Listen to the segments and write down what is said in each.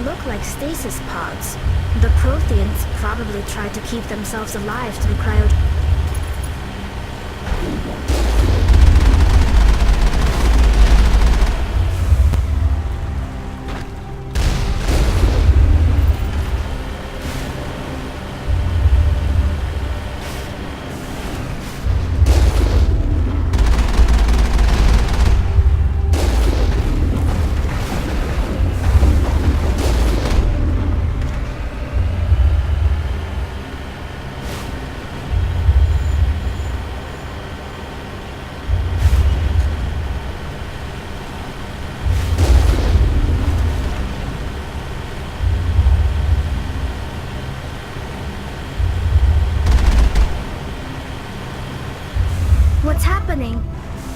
look like stasis pods. The Protheans probably tried to keep themselves alive through cryo... What's happening?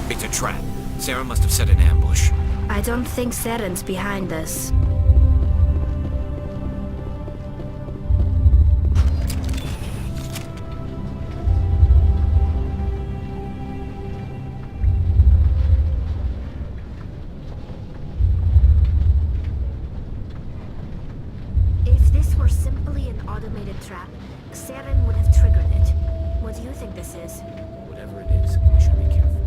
It's a trap. Sarah must have set an ambush. I don't think Saren's behind this. If this were simply an automated trap, Saren would have triggered it. What do you think this is? Whatever it is, we should be careful.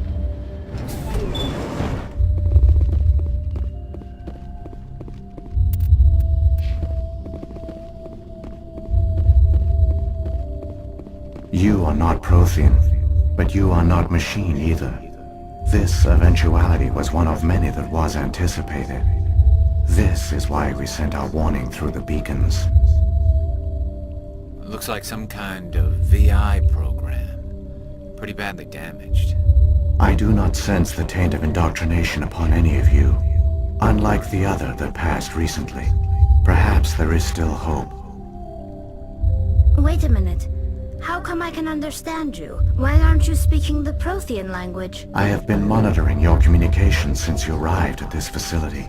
You are not Prothean, but you are not machine either. This eventuality was one of many that was anticipated. This is why we sent our warning through the beacons. Looks like some kind of VI program. Pretty badly damaged. I do not sense the taint of indoctrination upon any of you. Unlike the other that passed recently, perhaps there is still hope. Wait a minute. How come I can understand you? Why aren't you speaking the Prothean language? I have been monitoring your communications since you arrived at this facility.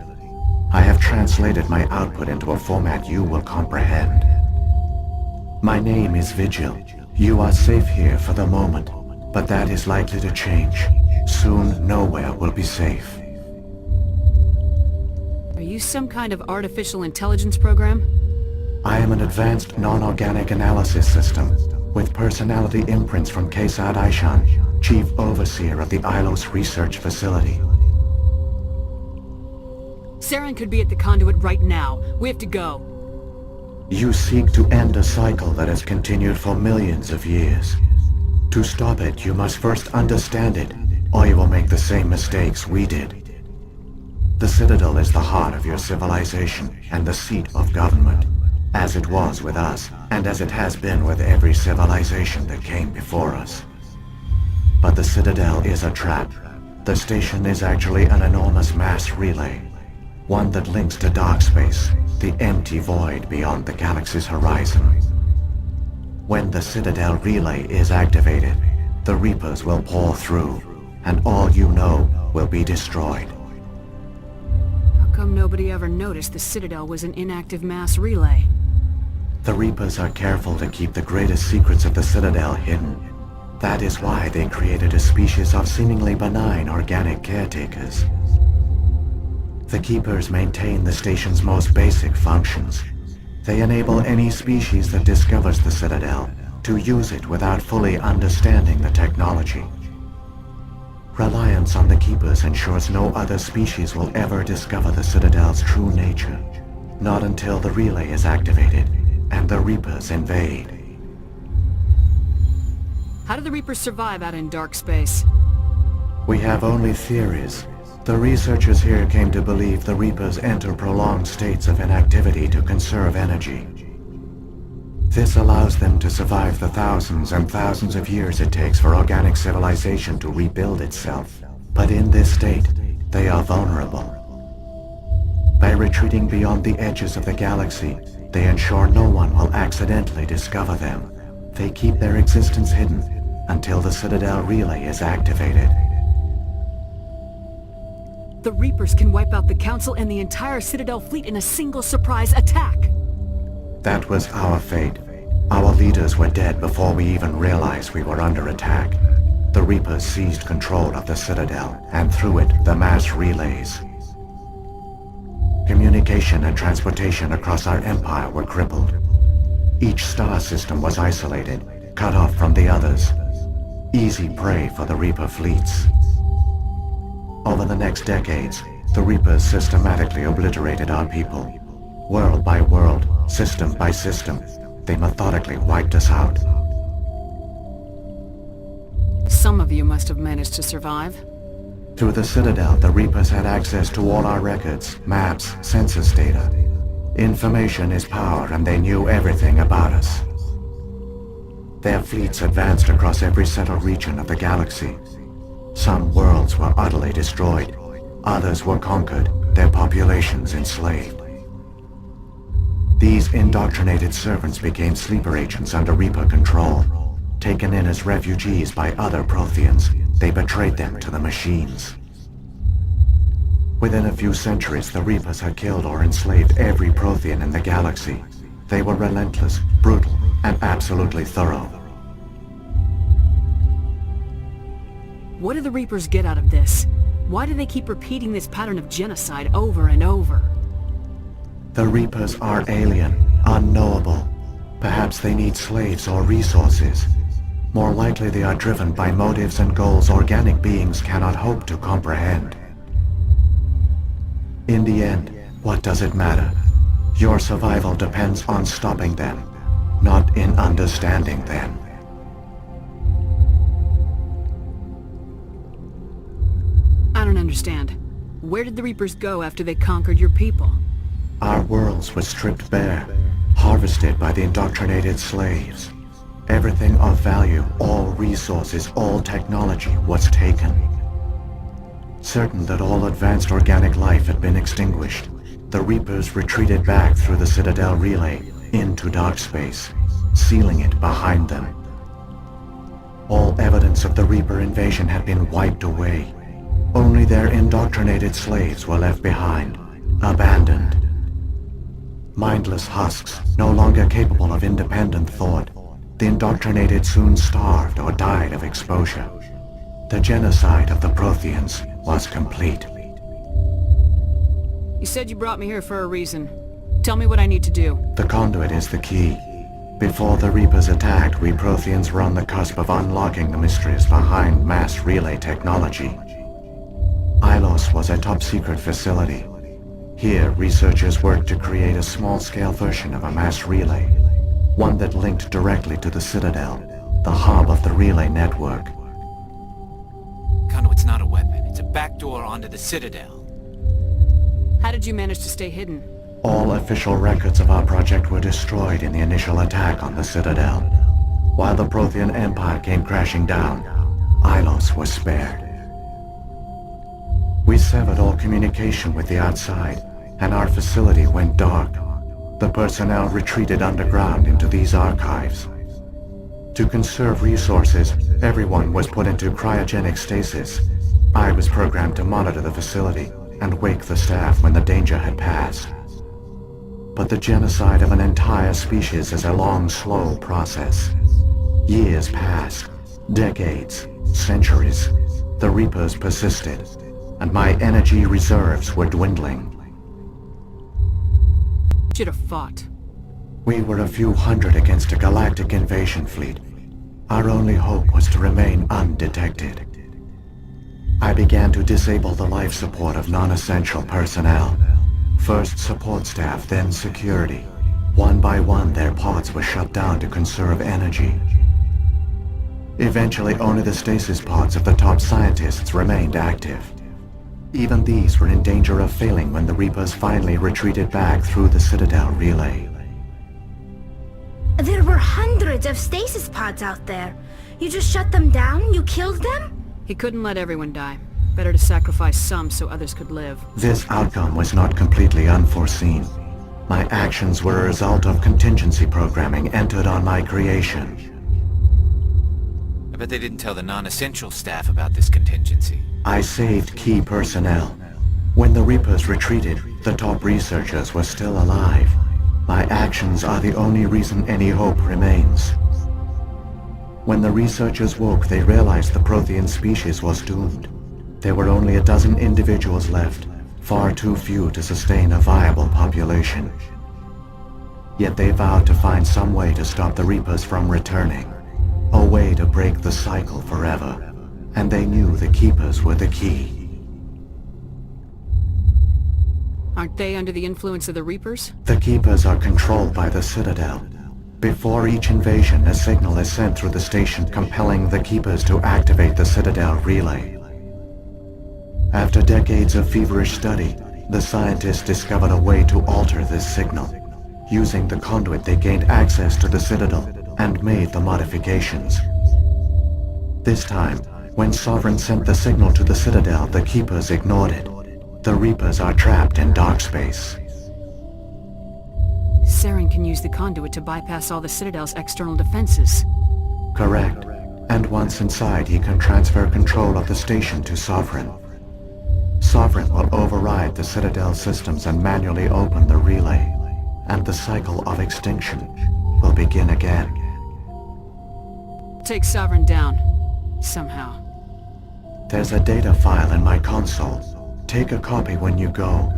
I have translated my output into a format you will comprehend. My name is Vigil. You are safe here for the moment, but that is likely to change. Soon, nowhere will be safe. Are you some kind of artificial intelligence program? I am an advanced non-organic analysis system, with personality imprints from Kesad Aishan, Chief Overseer of the Ilos Research Facility. Saren could be at the conduit right now. We have to go. You seek to end a cycle that has continued for millions of years. To stop it, you must first understand it, or you will make the same mistakes we did. The Citadel is the heart of your civilization and the seat of government, as it was with us, and as it has been with every civilization that came before us. But the Citadel is a trap. The station is actually an enormous mass relay, one that links to dark space, the empty void beyond the galaxy's horizon. When the Citadel relay is activated, the Reapers will pour through, and all you know will be destroyed. How come nobody ever noticed the Citadel was an inactive mass relay? The Reapers are careful to keep the greatest secrets of the Citadel hidden. That is why they created a species of seemingly benign organic caretakers. The Keepers maintain the station's most basic functions. They enable any species that discovers the Citadel to use it without fully understanding the technology. Reliance on the Keepers ensures no other species will ever discover the Citadel's true nature. Not until the relay is activated and the Reapers invade. How do the Reapers survive out in dark space? We have only theories. The researchers here came to believe the Reapers enter prolonged states of inactivity to conserve energy. This allows them to survive the thousands and thousands of years it takes for organic civilization to rebuild itself. But in this state, they are vulnerable. By retreating beyond the edges of the galaxy, they ensure no one will accidentally discover them. They keep their existence hidden until the Citadel relay is activated. The Reapers can wipe out the Council and the entire Citadel fleet in a single surprise attack. That was our fate. Our leaders were dead before we even realized we were under attack. The Reapers seized control of the Citadel, and through it, the mass relays. Communication and transportation across our empire were crippled. Each star system was isolated, cut off from the others. Easy prey for the Reaper fleets. Over the next decades, the Reapers systematically obliterated our people. World by world, system by system, they methodically wiped us out. Some of you must have managed to survive. Through the Citadel, the Reapers had access to all our records, maps, census data. Information is power, and they knew everything about us. Their fleets advanced across every settled region of the galaxy. Some worlds were utterly destroyed. Others were conquered, their populations enslaved. These indoctrinated servants became sleeper agents under Reaper control. Taken in as refugees by other Protheans, they betrayed them to the machines. Within a few centuries, the Reapers had killed or enslaved every Prothean in the galaxy. They were relentless, brutal, and absolutely thorough. What do the Reapers get out of this? Why do they keep repeating this pattern of genocide over and over? The Reapers are alien, unknowable. Perhaps they need slaves or resources. More likely they are driven by motives and goals organic beings cannot hope to comprehend. In the end, what does it matter? Your survival depends on stopping them, not in understanding them. I don't understand. Where did the Reapers go after they conquered your people? Our worlds were stripped bare, harvested by the indoctrinated slaves. Everything of value, all resources, all technology was taken. Certain that all advanced organic life had been extinguished, the Reapers retreated back through the Citadel relay into dark space, sealing it behind them. All evidence of the Reaper invasion had been wiped away. Only their indoctrinated slaves were left behind, abandoned. Mindless husks, no longer capable of independent thought, the indoctrinated soon starved or died of exposure. The genocide of the Protheans was complete. You said you brought me here for a reason. Tell me what I need to do. The conduit is the key. Before the Reapers attacked, we Protheans were on the cusp of unlocking the mysteries behind mass relay technology. Ilos was a top-secret facility. Here, researchers worked to create a small-scale version of a mass relay, one that linked directly to the Citadel, the hub of the relay network. Conduit's not a weapon. It's a backdoor onto the Citadel. How did you manage to stay hidden? All official records of our project were destroyed in the initial attack on the Citadel. While the Prothean Empire came crashing down, Ilos was spared. We severed all communication with the outside, and our facility went dark. The personnel retreated underground into these archives. To conserve resources, everyone was put into cryogenic stasis. I was programmed to monitor the facility and wake the staff when the danger had passed. But the genocide of an entire species is a long, slow process. Years passed, decades, centuries. The Reapers persisted, and my energy reserves were dwindling. Should have fought. We were a few hundred against a galactic invasion fleet. Our only hope was to remain undetected. I began to disable the life support of non-essential personnel. First support staff, then security. One by one, their pods were shut down to conserve energy. Eventually, only the stasis pods of the top scientists remained active. Even these were in danger of failing when the Reapers finally retreated back through the Citadel relay. There were hundreds of stasis pods out there. You just shut them down? You killed them? He couldn't let everyone die. Better to sacrifice some so others could live. This outcome was not completely unforeseen. My actions were a result of contingency programming entered on my creation. I bet they didn't tell the non-essential staff about this contingency. I saved key personnel. When the Reapers retreated, the top researchers were still alive. My actions are the only reason any hope remains. When the researchers woke, they realized the Prothean species was doomed. There were only a dozen individuals left, far too few to sustain a viable population. Yet they vowed to find some way to stop the Reapers from returning, a way to break the cycle forever, and they knew the Keepers were the key. Aren't they under the influence of the Reapers? The Keepers are controlled by the Citadel. Before each invasion, a signal is sent through the station compelling the Keepers to activate the Citadel relay. After decades of feverish study, the scientists discovered a way to alter this signal. Using the conduit, they gained access to the Citadel and made the modifications. This time, when Sovereign sent the signal to the Citadel, the Keepers ignored it. The Reapers are trapped in dark space. Saren can use the conduit to bypass all the Citadel's external defenses. Correct. And once inside, he can transfer control of the station to Sovereign. Sovereign will override the Citadel systems and manually open the relay, and the cycle of extinction will begin again. Take Sovereign down. Somehow. There's a data file in my console. Take a copy when you go.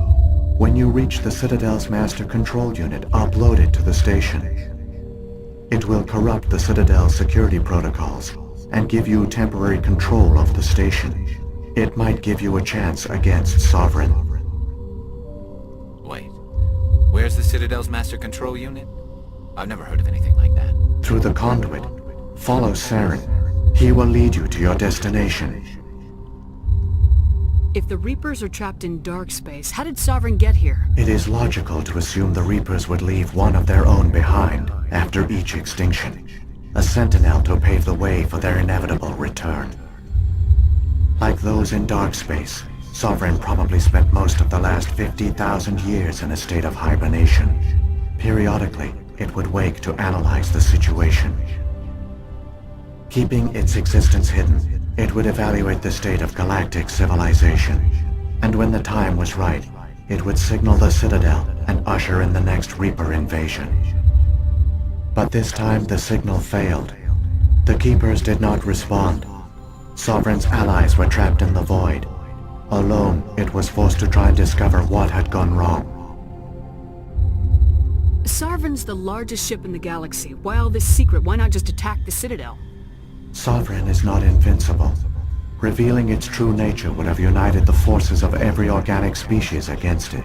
When you reach the Citadel's master control unit, upload it to the station. It will corrupt the Citadel's security protocols and give you temporary control of the station. It might give you a chance against Sovereign. Wait. Where's the Citadel's master control unit? I've never heard of anything like that. Through the conduit, follow Saren. He will lead you to your destination. If the Reapers are trapped in dark space, how did Sovereign get here? It is logical to assume the Reapers would leave one of their own behind after each extinction. A sentinel to pave the way for their inevitable return. Like those in dark space, Sovereign probably spent most of the last 50,000 years in a state of hibernation. Periodically, it would wake to analyze the situation. Keeping its existence hidden, it would evaluate the state of galactic civilization. And when the time was right, it would signal the Citadel and usher in the next Reaper invasion. But this time the signal failed. The Keepers did not respond. Sovereign's allies were trapped in the void. Alone, it was forced to try and discover what had gone wrong. Sovereign's the largest ship in the galaxy. Why all this secret? Why not just attack the Citadel? Sovereign is not invincible. Revealing its true nature would have united the forces of every organic species against it.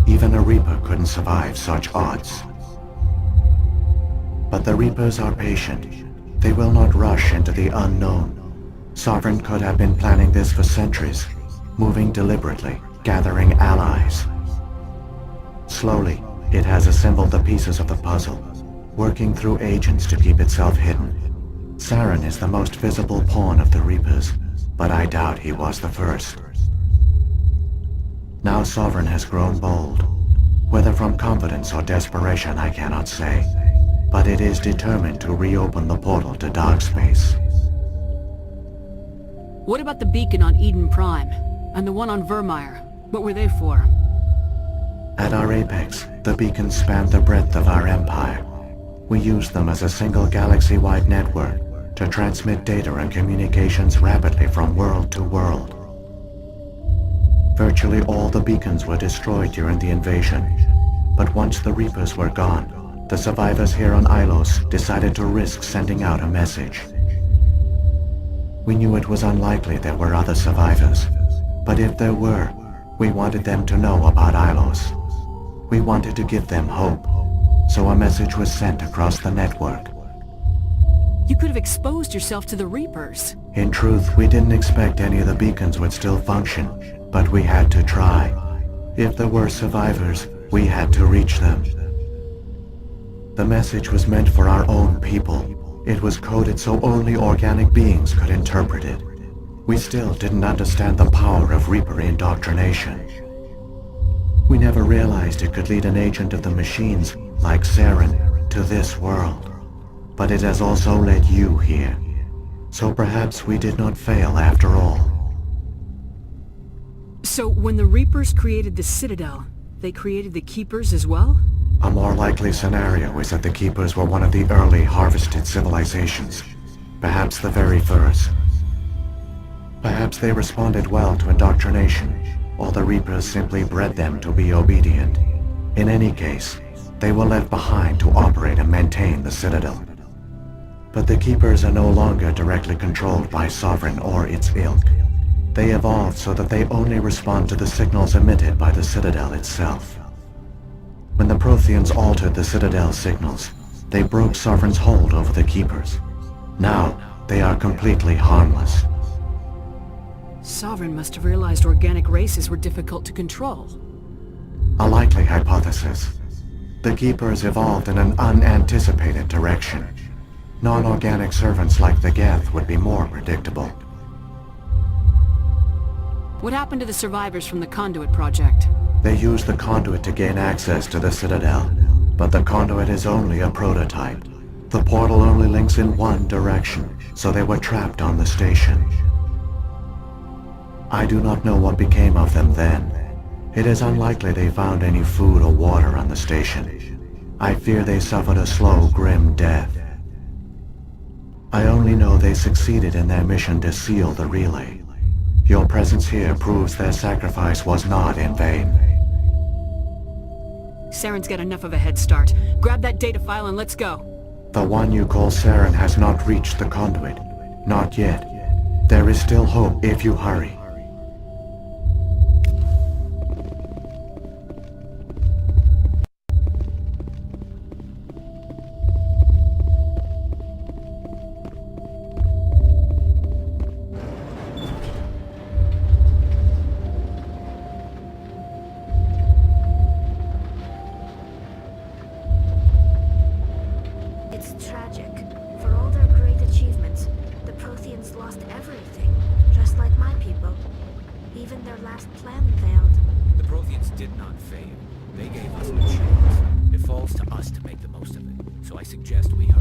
Even a Reaper couldn't survive such odds. But the Reapers are patient. They will not rush into the unknown. Sovereign could have been planning this for centuries, moving deliberately, gathering allies. Slowly, it has assembled the pieces of the puzzle, working through agents to keep itself hidden. Saren is the most visible pawn of the Reapers, but I doubt he was the first. Now Sovereign has grown bold. Whether from confidence or desperation, I cannot say, but it is determined to reopen the portal to dark space. What about the beacon on Eden Prime? And the one on Vermeer? What were they for? At our apex, the beacons spanned the breadth of our empire. We used them as a single galaxy-wide network to transmit data and communications rapidly from world to world. Virtually all the beacons were destroyed during the invasion, but once the Reapers were gone, the survivors here on Ilos decided to risk sending out a message. We knew it was unlikely there were other survivors, but if there were, we wanted them to know about Ilos. We wanted to give them hope, so a message was sent across the network. You could have exposed yourself to the Reapers. In truth, we didn't expect any of the beacons would still function, but we had to try. If there were survivors, we had to reach them. The message was meant for our own people. It was coded so only organic beings could interpret it. We still didn't understand the power of Reaper indoctrination. We never realized it could lead an agent of the machines, like Saren, to this world. But it has also led you here. So perhaps we did not fail after all. So when the Reapers created the Citadel, they created the Keepers as well? A more likely scenario is that the Keepers were one of the early harvested civilizations. Perhaps the very first. Perhaps they responded well to indoctrination, or the Reapers simply bred them to be obedient. In any case, they were left behind to operate and maintain the Citadel. But the Keepers are no longer directly controlled by Sovereign or its ilk. They evolved so that they only respond to the signals emitted by the Citadel itself. When the Protheans altered the Citadel's signals, they broke Sovereign's hold over the Keepers. Now, they are completely harmless. Sovereign must have realized organic races were difficult to control. A likely hypothesis. The Keepers evolved in an unanticipated direction. Non-organic servants like the Geth would be more predictable. What happened to the survivors from the Conduit project? They used the Conduit to gain access to the Citadel, but the Conduit is only a prototype. The portal only links in one direction, so they were trapped on the station. I do not know what became of them then. It is unlikely they found any food or water on the station. I fear they suffered a slow, grim death. I only know they succeeded in their mission to seal the relay. Your presence here proves their sacrifice was not in vain. Saren's got enough of a head start. Grab that data file and let's go. The one you call Saren has not reached the Conduit. Not yet. There is still hope if you hurry. It's tragic. For all their great achievements, the Protheans lost everything, just like my people. Even their last plan failed. The Protheans did not fail. They gave us a chance. It falls to us to make the most of it. So I suggest we hurry.